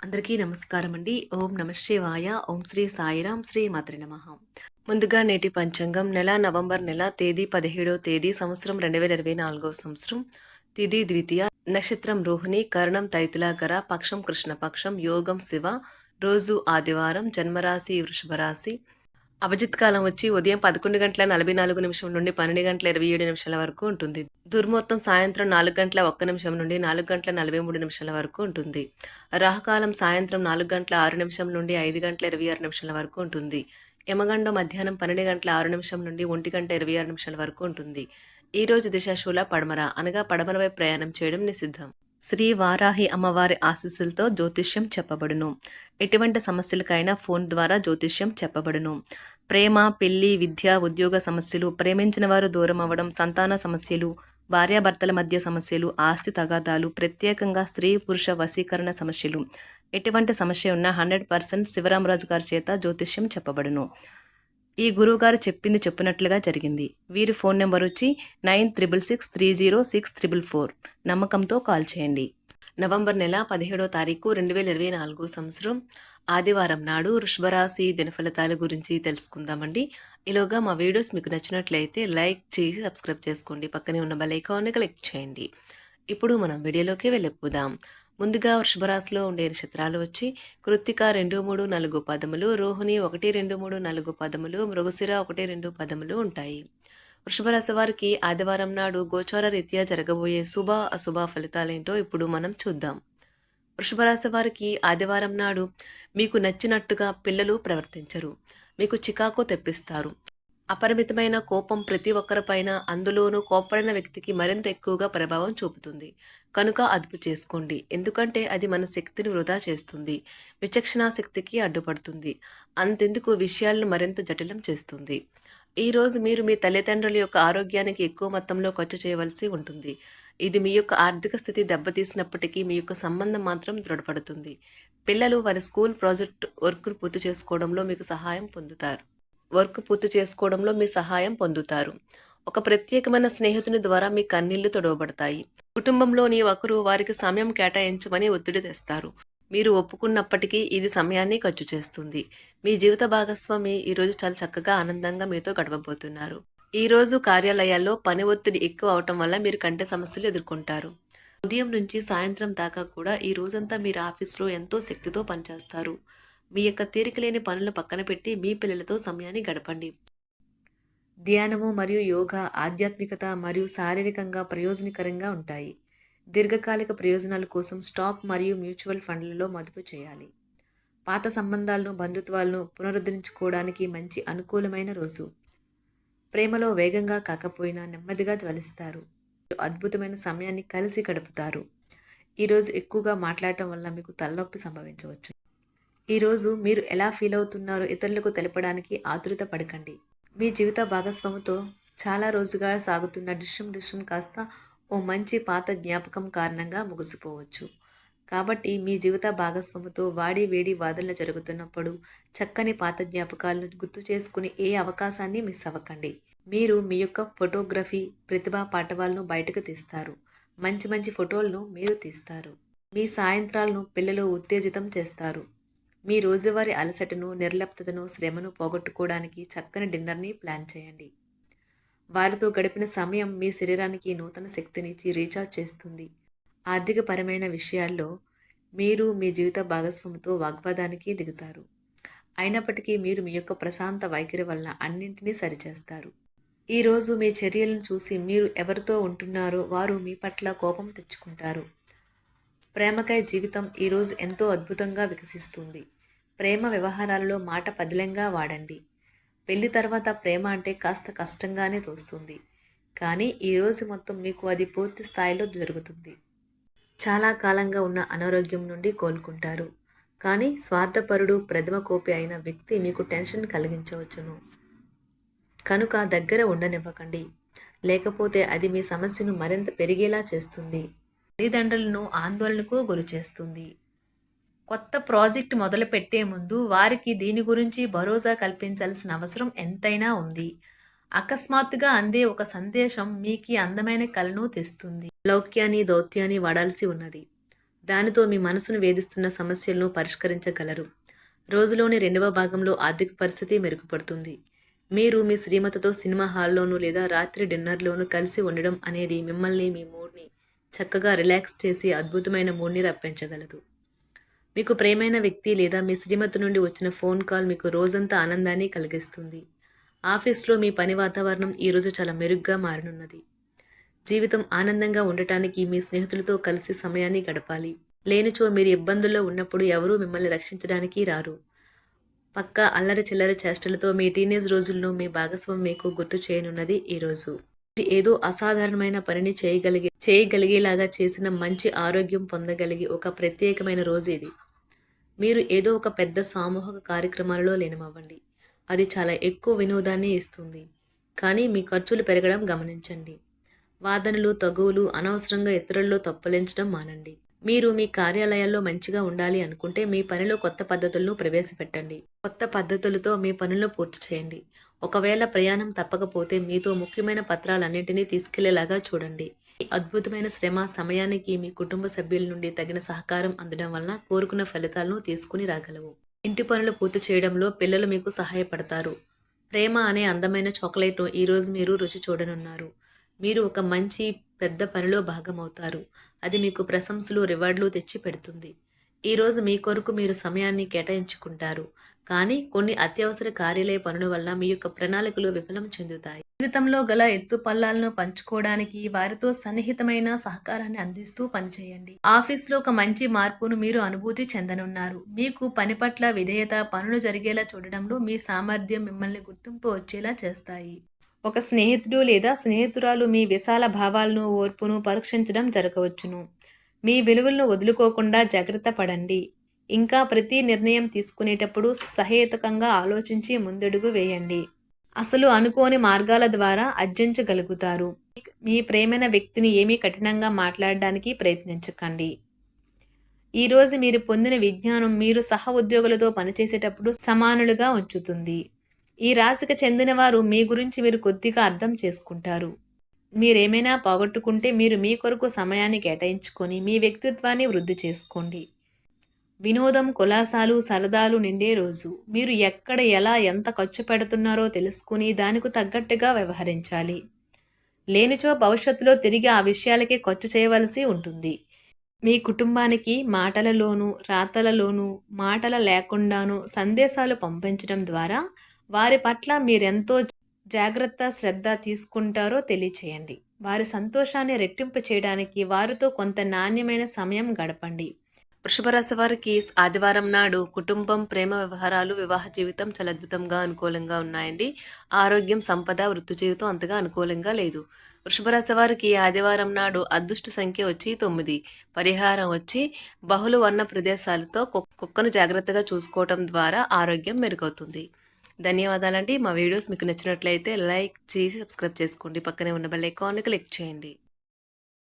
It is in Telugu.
అందరికీ నమస్కారం అండి. ఓం నమః శివాయ. ఓం శ్రీ సాయిరాం. శ్రీ మాత్రే నమః. ముందుగా నేటి పంచాంగం నవంబర్ నెల తేదీ 17వ తేదీ సంవత్సరం 2024వ సంవత్సరం. తిథి ద్వితీయ, నక్షత్రం రోహిణి, కరణం తైతులాకర, పక్షం కృష్ణపక్షం, యోగం శివ, రోజు ఆదివారం, జన్మరాశి వృషభ రాశి. అభిజిత్ కాలం వచ్చి ఉదయం 11:44 నుండి 12:27 వరకు ఉంటుంది. దుర్ముహూర్తం సాయంత్రం 4:01 నుండి 4:43 వరకు ఉంటుంది. రాహుకాలం సాయంత్రం 4:06 నుండి 5:26 వరకు ఉంటుంది. యమగండం మధ్యాహ్నం 12:06 నుండి 1:26 వరకు ఉంటుంది. ఈ రోజు దిశాశూల పడమర అనగా పడమర వైపు ప్రయాణం చేయడం నిషిద్ధం. శ్రీ వారాహి అమ్మవారి ఆశీస్సులతో జ్యోతిష్యం చెప్పబడును. ఎటువంటి సమస్యలకైనా ఫోన్ ద్వారా జ్యోతిష్యం చెప్పబడును. ప్రేమ, పెళ్లి, విద్య, ఉద్యోగ సమస్యలు, ప్రేమించిన వారు దూరం అవ్వడం, సంతాన సమస్యలు, భార్యాభర్తల మధ్య సమస్యలు, ఆస్తి తగాదాలు, ప్రత్యేకంగా స్త్రీ పురుష వశీకరణ సమస్యలు, ఎటువంటి సమస్య ఉన్నా 100% శివరామరాజు గారి చేత జ్యోతిష్యం చెప్పబడును. ఈ గురువుగారు చెప్పింది చెప్పినట్లుగా జరిగింది. వీరి ఫోన్ నెంబర్ వచ్చి 96630644. నమ్మకంతో కాల్ చేయండి. నవంబర్ నెల 17వ తారీఖు 2024 సంవత్సరం ఆదివారం నాడు వృషభరాశి దినఫలితాల గురించి తెలుసుకుందామండి. ఈలోగా మా వీడియోస్ మీకు నచ్చినట్లయితే లైక్ చేసి సబ్స్క్రైబ్ చేసుకోండి. పక్కనే ఉన్న బెల్ ఐకాన్ని క్లిక్ చేయండి. ఇప్పుడు మనం వీడియోలోకి వెళ్ళిపోదాం. ముందుగా వృషభరాశిలో ఉండే నక్షత్రాలు వచ్చి కృత్తిక 2, 3, 4 పదములు, రోహిణి 1, 2, 3, 4 పదములు, మృగశిర 1, 2 పదములు ఉంటాయి. వృషభరాశి వారికి ఆదివారం నాడు గోచార రీత్యా జరగబోయే శుభ అశుభ ఫలితాలేంటో ఇప్పుడు మనం చూద్దాం. వృషభరాశి వారికి ఆదివారం నాడు మీకు నచ్చినట్టుగా పిల్లలు ప్రవర్తించరు. మీకు చికాకు తెప్పిస్తారు. అపరిమితమైన కోపం ప్రతి ఒక్కరిపైన, అందులోనూ కోప్పడిన వ్యక్తికి మరింత ఎక్కువగా ప్రభావం చూపుతుంది. కనుక అదుపు చేసుకోండి. ఎందుకంటే అది మన శక్తిని వృధా చేస్తుంది. విచక్షణా శక్తికి అడ్డుపడుతుంది. అంతెందుకు విషయాలను మరింత జటిలం చేస్తుంది. ఈరోజు మీరు మీ తల్లిదండ్రుల యొక్క ఆరోగ్యానికి ఎక్కువ మొత్తంలో ఖర్చు చేయవలసి ఉంటుంది. ఇది మీ యొక్క ఆర్థిక స్థితి దెబ్బతీసినప్పటికీ మీ యొక్క సంబంధం మాత్రం దృఢపడుతుంది. పిల్లలు వారి స్కూల్ ప్రాజెక్ట్ వర్క్ను పూర్తి చేసుకోవడంలో మీ సహాయం పొందుతారు. ఒక ప్రత్యేకమైన స్నేహితుని ద్వారా మీ కన్నీళ్లు తొడవబడతాయి. కుటుంబంలోని ఒకరు వారికి సమయం కేటాయించమని ఒత్తిడి తెస్తారు. మీరు ఒప్పుకున్నప్పటికీ ఇది సమయాన్ని ఖర్చు చేస్తుంది. మీ జీవిత భాగస్వామి ఈరోజు చాలా చక్కగా ఆనందంగా మీతో గడపబోతున్నారు. ఈరోజు కార్యాలయాల్లో పని ఒత్తిడి ఎక్కువ అవటం వల్ల మీరు కంటి సమస్యలు ఎదుర్కొంటారు. ఉదయం నుంచి సాయంత్రం దాకా కూడా ఈ రోజంతా మీరు ఆఫీస్లో ఎంతో శక్తితో పనిచేస్తారు. మీ యొక్క తీరికలేని పనులు పక్కన పెట్టి మీ పిల్లలతో సమయాన్ని గడపండి. ధ్యానము మరియు యోగా ఆధ్యాత్మికత మరియు శారీరకంగా ప్రయోజనకరంగా ఉంటాయి. దీర్ఘకాలిక ప్రయోజనాల కోసం స్టాక్ మరియు మ్యూచువల్ ఫండ్లలో మదుపు చేయాలి. పాత సంబంధాలను, బంధుత్వాలను పునరుద్ధరించుకోవడానికి మంచి అనుకూలమైన రోజు. ప్రేమలో వేగంగా కాకపోయినా నెమ్మదిగా జ్వలిస్తారు. అద్భుతమైన సమయాన్ని కలిసి గడుపుతారు. ఈరోజు ఎక్కువగా మాట్లాడటం వల్ల మీకు తలనొప్పి సంభవించవచ్చు. ఈరోజు మీరు ఎలా ఫీల్ అవుతున్నారో ఇతరులకు తెలపడానికి ఆతురత పడకండి. మీ జీవిత భాగస్వామితో చాలా రోజుగా సాగుతున్న డిస్కషన్ కాస్త ఓ మంచి పాత జ్ఞాపకం కారణంగా ముగిసిపోవచ్చు. కాబట్టి మీ జీవిత భాగస్వామితో వాడి వేడి వాదనలు జరుగుతున్నప్పుడు చక్కని పాత జ్ఞాపకాలను గుర్తు చేసుకుని ఏ అవకాశాన్ని మిస్ అవ్వకండి. మీరు మీ యొక్క ఫోటోగ్రఫీ ప్రతిభా పాటవాలను బయటకు తీస్తారు. మంచి మంచి ఫోటోలను మీరు తీస్తారు. మీ సాయంత్రాలను పిల్లలు ఉత్తేజితం చేస్తారు. మీ రోజువారీ అలసటను, నిర్లిప్తతను, శ్రమను పోగొట్టుకోవడానికి చక్కని డిన్నర్ని ప్లాన్ చేయండి. వారితో గడిపిన సమయం మీ శరీరానికి నూతన శక్తినిచ్చి రీఛార్జ్ చేస్తుంది. ఆర్థికపరమైన విషయాల్లో మీరు మీ జీవిత భాగస్వామితో వాగ్వాదానికి దిగుతారు. అయినప్పటికీ మీరు మీ యొక్క ప్రశాంత వైఖరి వలన అన్నింటినీ సరిచేస్తారు. ఈరోజు మీ చర్యలను చూసి మీరు ఎవరితో ఉంటున్నారో వారు మీ పట్ల కోపం తెచ్చుకుంటారు. ప్రేమకై జీవితం ఈరోజు ఎంతో అద్భుతంగా వికసిస్తుంది. ప్రేమ వ్యవహారాలలో మాట పదిలంగా వాడండి. పెళ్లి తర్వాత ప్రేమ అంటే కాస్త కష్టంగానే తోస్తుంది. కానీ ఈరోజు మొత్తం మీకు అది పూర్తి స్థాయిలో జరుగుతుంది. చాలా కాలంగా ఉన్న అనారోగ్యం నుండి కోలుకుంటారు. కానీ స్వార్థపరుడు, ప్రథమ కోపి అయిన వ్యక్తి మీకు టెన్షన్ కలిగించవచ్చును. కనుక దగ్గర ఉండనివ్వకండి. లేకపోతే అది మీ సమస్యను మరింత పెరిగేలా చేస్తుంది. తల్లిదండ్రులను ఆందోళనకు గురిచేస్తుంది. కొత్త ప్రాజెక్ట్ మొదలు పెట్టే ముందు వారికి దీని గురించి భరోసా కల్పించాల్సిన అవసరం ఎంతైనా ఉంది. అకస్మాత్తుగా అందే ఒక సందేశం మీకు అందమైన కలను తెస్తుంది. లౌక్యాన్ని, దౌత్యాన్ని వాడాల్సి ఉన్నది. దానితో మీ మనసును వేధిస్తున్న సమస్యలను పరిష్కరించగలరు. రోజులోని రెండవ భాగంలో ఆర్థిక పరిస్థితి మెరుగుపడుతుంది. మీరు మీ శ్రీమతితో సినిమా హాల్లోనూ లేదా రాత్రి డిన్నర్లోనూ కలిసి ఉండడం అనేది మిమ్మల్ని మీ మూడ్ని చక్కగా రిలాక్స్ చేసి అద్భుతమైన మూడ్ని రప్పించగలదు. మీకు ప్రియమైన వ్యక్తి లేదా మీ శ్రీమతి నుండి వచ్చిన ఫోన్ కాల్ మీకు రోజంతా ఆనందాన్ని కలిగిస్తుంది. ఆఫీస్లో మీ పని వాతావరణం ఈరోజు చాలా మెరుగ్గా మారనున్నది. జీవితం ఆనందంగా ఉండటానికి మీ స్నేహితులతో కలిసి సమయాన్ని గడపాలి. లేనిచో మీరు ఇబ్బందుల్లో ఉన్నప్పుడు ఎవరూ మిమ్మల్ని రక్షించడానికి రారు. పక్కా అల్లరి చిల్లరి చేష్టలతో మీ టీనేజ్ రోజుల్లో మీ భాగస్వామి మీకు గుర్తు చేయనున్నది ఈరోజు. ఏదో అసాధారణమైన పనిని చేయగలిగేలాగా చేసిన మంచి ఆరోగ్యం పొందగలిగి ఒక ప్రత్యేకమైన రోజు ఇది. మీరు ఏదో ఒక పెద్ద సామూహిక కార్యక్రమాలలో లీనమవ్వండి. అది చాలా ఎక్కువ వినోదాన్ని ఇస్తుంది. కానీ మీ ఖర్చులు పెరగడం గమనించండి. వాదనలు తగువులు అనవసరంగా ఇతరుల్లో తప్పులించడం మానండి. మీరు మీ కార్యాలయాల్లో మంచిగా ఉండాలి అనుకుంటే మీ పనిలో కొత్త పద్ధతులను ప్రవేశపెట్టండి. కొత్త పద్ధతులతో మీ పనులను పూర్తి చేయండి. ఒకవేళ ప్రయాణం తప్పకపోతే మీతో ముఖ్యమైన పత్రాలన్నింటినీ తీసుకెళ్లేలాగా చూడండి. ఈ అద్భుతమైన శ్రమ సమయానికి మీ కుటుంబ సభ్యుల నుండి తగిన సహకారం అందడం వలన కోరుకున్న ఫలితాలను తీసుకుని రాగలవు. ఇంటి పనులు పూర్తి చేయడంలో పిల్లలు మీకు సహాయపడతారు. ప్రేమ అనే అందమైన చాక్లెట్ను ఈరోజు మీరు రుచి చూడనున్నారు. మీరు ఒక మంచి పెద్ద పనిలో భాగమవుతారు. అది మీకు ప్రశంసలు రివార్డులు తెచ్చి పెడుతుంది. ఈరోజు మీ కొరకు మీరు సమయాన్ని కేటాయించుకుంటారు. కానీ కొన్ని అత్యవసర కార్యాలయ పనుల వల్ల మీ యొక్క ప్రణాళికలు విఫలం చెందుతాయి. జీవితంలో గల ఎత్తు పల్లాలను పంచుకోవడానికి వారితో సన్నిహితమైన సహకారాన్ని అందిస్తూ పనిచేయండి. ఆఫీస్లో ఒక మంచి మార్పును మీరు అనుభూతి చెందనున్నారు. మీకు పని పట్ల విధేయత, పనులు జరిగేలా చూడడంలో మీ సామర్థ్యం మిమ్మల్ని గుర్తింపు వచ్చేలా చేస్తాయి. ఒక స్నేహితుడు లేదా స్నేహితురాలు మీ విశాల భావాలను, ఓర్పును పరీక్షించడం జరగవచ్చును. మీ విలువలను వదులుకోకుండా జాగ్రత్త పడండి. ఇంకా ప్రతి నిర్ణయం తీసుకునేటప్పుడు సహేతుకంగా ఆలోచించి ముందడుగు వేయండి. అసలు అనుకోని మార్గాల ద్వారా అర్జించగలుగుతారు. మీ ప్రేమైన వ్యక్తిని ఏమీ కఠినంగా మాట్లాడడానికి ప్రయత్నించకండి. ఈరోజు మీరు పొందిన విజ్ఞానం మీరు సహ ఉద్యోగులతో పనిచేసేటప్పుడు సమానులుగా ఉంచుతుంది. ఈ రాశికి చెందిన వారు మీ గురించి మీరు కొద్దిగా అర్థం చేసుకుంటారు. మీరేమైనా పోగొట్టుకుంటే మీరు మీ కొరకు సమయాన్ని కేటాయించుకొని మీ వ్యక్తిత్వాన్ని వృద్ధి చేసుకోండి. వినోదం, కులాసాలు, సరదాలు నిండే రోజు. మీరు ఎక్కడ, ఎలా, ఎంత ఖర్చు పెడుతున్నారో తెలుసుకుని దానికి తగ్గట్టుగా వ్యవహరించాలి. లేనిచో భవిష్యత్తులో తిరిగి ఆ విషయాలకే ఖర్చు చేయవలసి ఉంటుంది. మీ కుటుంబానికి మాటలలోనూ, రాతలలోనూ, మాటల లేకుండానూ సందేశాలు పంపించడం ద్వారా వారి పట్ల మీరెంతో జాగ్రత్త, శ్రద్ధ తీసుకుంటారో తెలియచేయండి. వారి సంతోషాన్ని రెట్టింపు చేయడానికి వారితో కొంత నాణ్యమైన సమయం గడపండి. వృషభ రాశి వారికి ఆదివారం నాడు కుటుంబం, ప్రేమ వ్యవహారాలు, వివాహ జీవితం చాలా అద్భుతంగా అనుకూలంగా ఉన్నాయండి. ఆరోగ్యం, సంపద, వృత్తి జీవితం అంతగా అనుకూలంగా లేదు. వృషభ రాశి వారికి ఆదివారం నాడు అదృష్ట సంఖ్య వచ్చి 9. పరిహారం వచ్చి బహుళ వర్ణ ప్రదేశాలతో కుక్కను జాగ్రత్తగా చూసుకోవటం ద్వారా ఆరోగ్యం మెరుగవుతుంది. ధన్యవాదాలండి. మా వీడియోస్ మీకు నచ్చినట్లయితే లైక్ చేసి సబ్స్క్రైబ్ చేసుకోండి. పక్కనే ఉన్న బెల్ ఐకాన్ని క్లిక్ చేయండి.